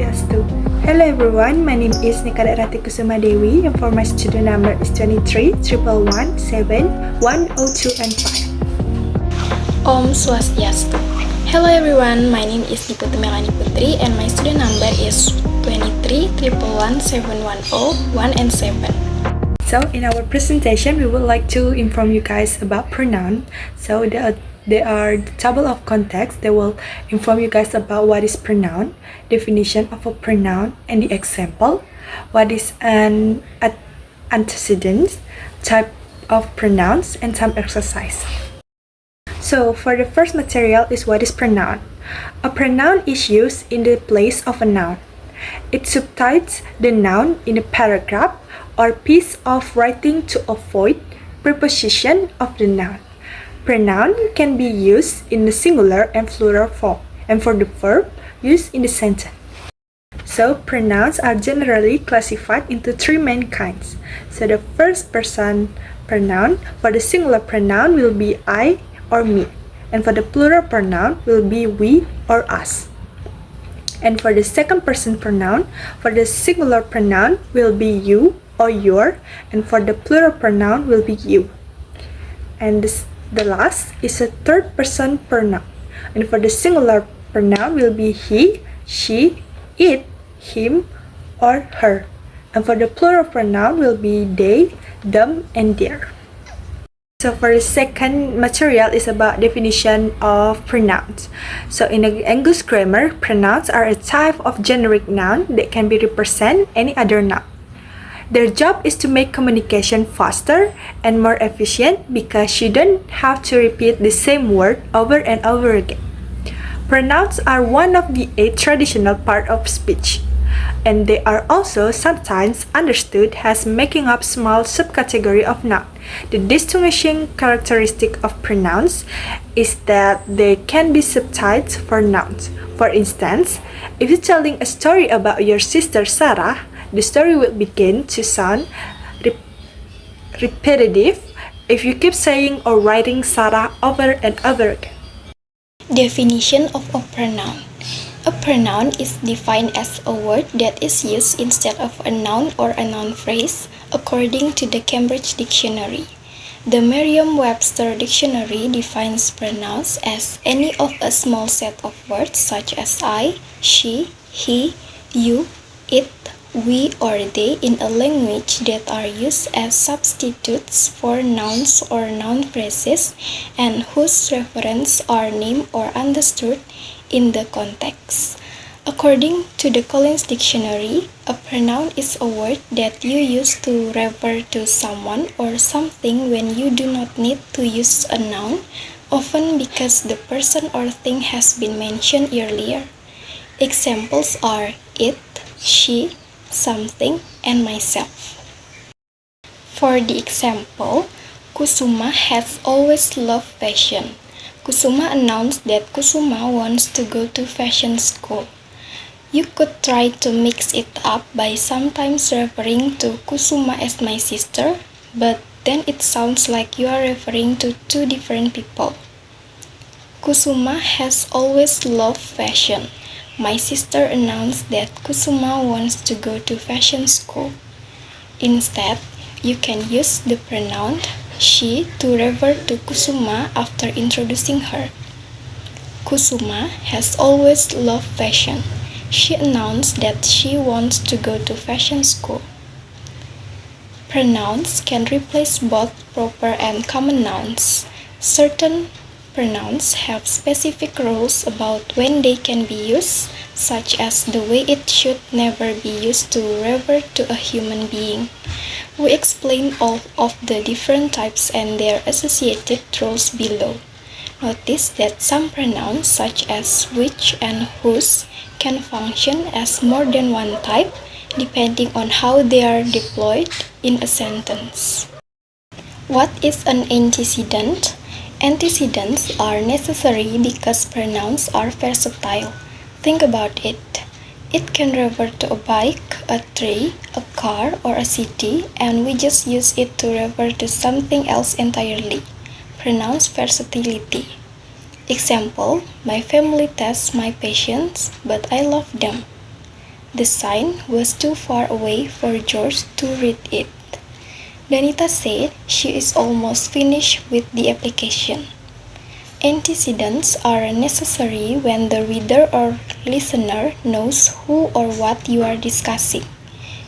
Swastiastu. Hello everyone, my name is Nikada Rati Kusuma Dewi and for my student number is 23 111 7 102 and 5. Om Swastiastu. Hello everyone, my name is Diputi Melani Putri and my student number is 23 111 710 1 and 7. So in our presentation, we would like to inform you guys about pronoun. So there are the table of context. They will inform you guys about what is pronoun, definition of a pronoun, and the example. What is an antecedent, type of pronouns, and some exercise. So for the first material is what is pronoun. A pronoun is used in the place of a noun. It substitutes the noun in a paragraph or piece of writing to avoid preposition of the noun. Pronoun can be used in the singular and plural form, and for the verb, used in the sentence. So pronouns are generally classified into three main kinds. So the first person pronoun, for the singular pronoun will be I or me, and for the plural pronoun will be we or us. And for the second person pronoun, for the singular pronoun will be you or your, and for the plural pronoun will be you. And the last is a third person pronoun, and for the singular pronoun will be he, she, it, him, or her, and for the plural pronoun will be they, them, and their. So for the second material is about definition of pronouns. So in the English grammar, pronouns are a type of generic noun that can be represent any other noun. Their job is to make communication faster and more efficient because you don't have to repeat the same word over and over again. Pronouns are one of the 8 traditional parts of speech, and they are also sometimes understood as making up small subcategory of noun. The distinguishing characteristic of pronouns is that they can be substitutes for nouns. For instance, if you're telling a story about your sister Sarah, the story will begin to sound repetitive if you keep saying or writing Sarah over and over again. Definition of a pronoun. A pronoun is defined as a word that is used instead of a noun or a noun phrase, according to the Cambridge Dictionary. The Merriam-Webster Dictionary defines pronouns as any of a small set of words such as I, she, he, you, it, we, or they in a language that are used as substitutes for nouns or noun phrases and whose referents are named or understood in the context. According to the Collins Dictionary, a pronoun is a word that you use to refer to someone or something when you do not need to use a noun, often because the person or thing has been mentioned earlier. Examples are it, she, something, and myself. For the example, Kusuma has always loved fashion. Kusuma announced that Kusuma wants to go to fashion school. You could try to mix it up by sometimes referring to Kusuma as my sister, but then it sounds like you are referring to two different people. Kusuma has always loved fashion. My sister announced that Kusuma wants to go to fashion school. Instead, you can use the pronoun she to refer to Kusuma after introducing her. Kusuma has always loved fashion. She announced that she wants to go to fashion school. Pronouns can replace both proper and common nouns. Certain pronouns have specific rules about when they can be used, such as the way it should never be used to refer to a human being. We explain all of the different types and their associated rules below. Notice that some pronouns, such as which and whose, can function as more than one type, depending on how they are deployed in a sentence. What is an antecedent? Antecedents are necessary because pronouns are versatile. Think about it. It can refer to a bike, a tree, a car, or a city, and we just use it to refer to something else entirely. Pronouns versatility. Example, my family tests my patience, but I love them. The sign was too far away for George to read it. Danita said she is almost finished with the application. Antecedents are necessary when the reader or listener knows who or what you are discussing.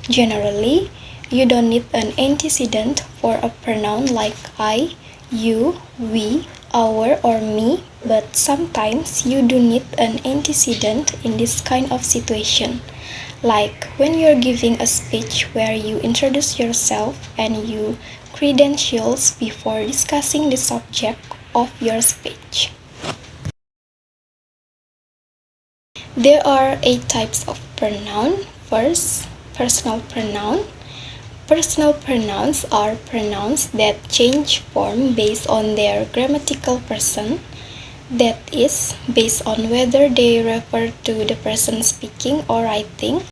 Generally, you don't need an antecedent for a pronoun like I, you, we, our, or me, but sometimes you do need an antecedent in this kind of situation. Like when you're giving a speech where you introduce yourself and your credentials before discussing the subject of your speech. There are 8 types of pronoun. First, personal pronoun. Personal pronouns are pronouns that change form based on their grammatical person, that is, based on whether they refer to the person speaking or writing,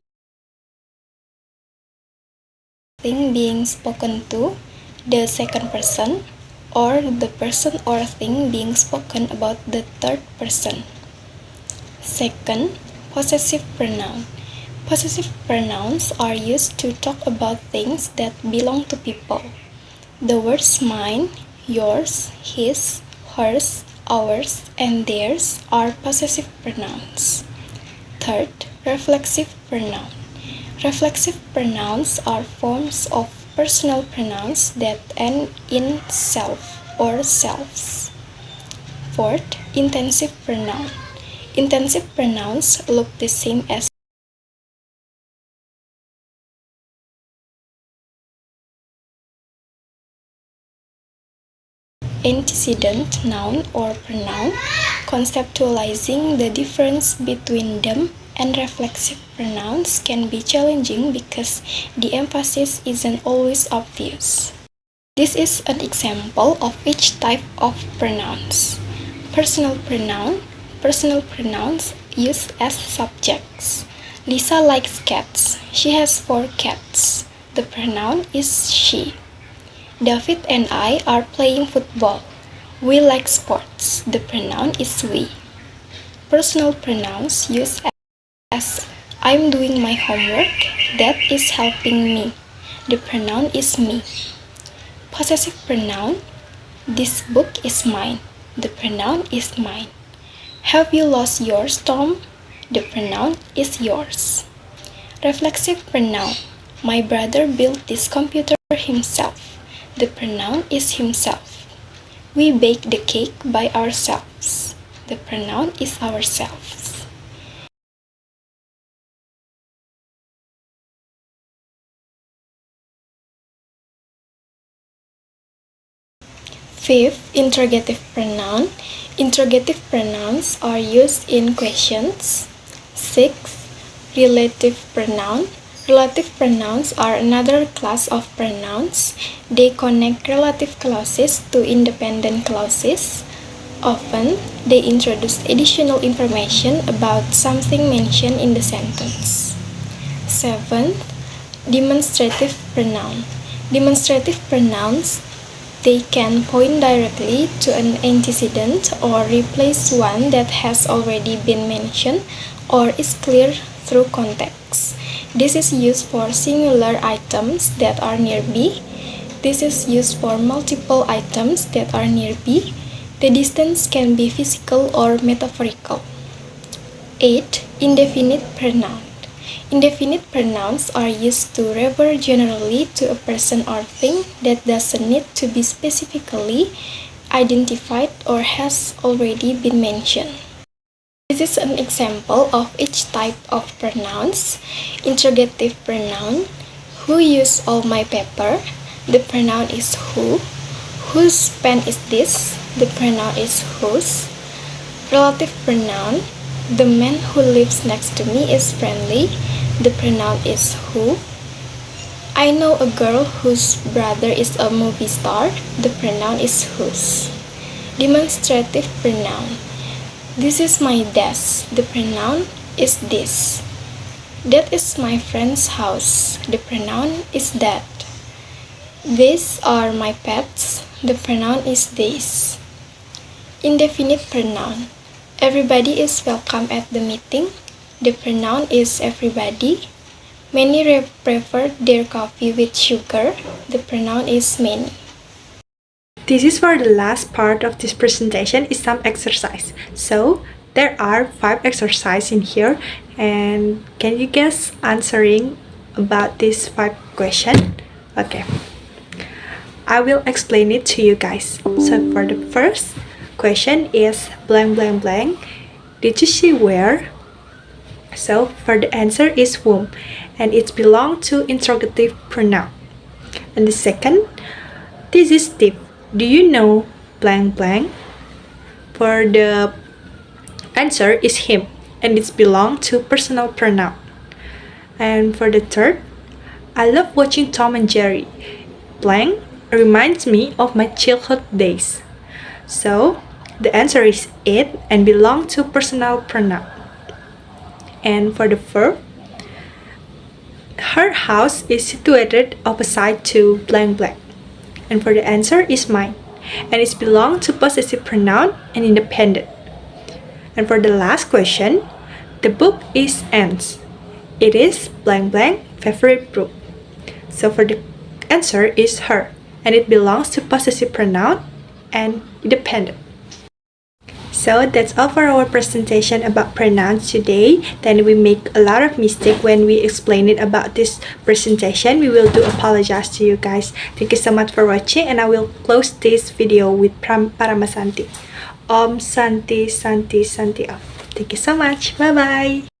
thing being spoken to, the second person, or the person or thing being spoken about the third person. Second, possessive pronoun. Possessive pronouns are used to talk about things that belong to people. The words mine, yours, his, hers, ours, and theirs are possessive pronouns. Third, reflexive pronoun. Reflexive pronouns are forms of personal pronouns that end in self or selves. Fourth, intensive pronoun. Intensive pronouns look the same as antecedent noun or pronoun, conceptualizing the difference between them and reflexive pronouns can be challenging because the emphasis isn't always obvious. This is an example of each type of pronouns. Personal pronoun. Personal pronouns used as subjects. Lisa likes cats. She has 4 cats. The pronoun is she. David and I are playing football. We like sports. The pronoun is we. Personal pronouns used as I'm doing my homework. That is helping me. The pronoun is me. Possessive pronoun. This book is mine. The pronoun is mine. Have you lost yours, Tom? The pronoun is yours. Reflexive pronoun. My brother built this computer himself. The pronoun is himself. We bake the cake by ourselves. The pronoun is ourselves. Fifth, interrogative pronoun. Interrogative pronouns are used in questions. Sixth, relative pronoun. Relative pronouns are another class of pronouns. They connect relative clauses to independent clauses. Often, they introduce additional information about something mentioned in the sentence. Seventh, demonstrative pronoun. Demonstrative pronouns, they can point directly to an antecedent or replace one that has already been mentioned or is clear through context. This is used for singular items that are near B. This is used for multiple items that are near B. The distance can be physical or metaphorical. 8. Indefinite pronoun. Indefinite pronouns are used to refer generally to a person or thing that doesn't need to be specifically identified or has already been mentioned. This is an example of each type of pronouns. Interrogative pronoun. Who used all my paper? The pronoun is who. Whose pen is this? The pronoun is whose. Relative pronoun. The man who lives next to me is friendly. The pronoun is who. I know a girl whose brother is a movie star. The pronoun is whose. Demonstrative pronoun. This is my desk. The pronoun is this. That is my friend's house. The pronoun is that. These are my pets. The pronoun is these. Indefinite pronoun. Everybody is welcome at the meeting. The pronoun is everybody. Many prefer their coffee with sugar. The pronoun is many. This is for the last part of this presentation is some exercise. So there are 5 exercises in here, and can you guess answering about these 5 questions? Okay, I will explain it to you guys. So for the first question is blank blank blank. Did you see where? So for the answer is whom, and it belongs to interrogative pronoun. And the second, this is Steve. Do you know blank blank? For the answer is him, and it belongs to personal pronoun. And for the third, I love watching Tom and Jerry. Blank reminds me of my childhood days. So the answer is it and belong to personal pronoun. And for the verb, her house is situated opposite to blank blank. And for the answer is mine, and it belongs to possessive pronoun and independent. And for the last question, the book is Anne's. It is blank blank favorite book. So for the answer is her, and it belongs to possessive pronoun and independent. So that's all for our presentation about pronouns today. Then we make a lot of mistake when we explain it about this presentation. We will do apologize to you guys. Thank you so much for watching, and I will close this video with Paramasanti. Om Santi Santi Santi Om. Thank you so much. Bye bye.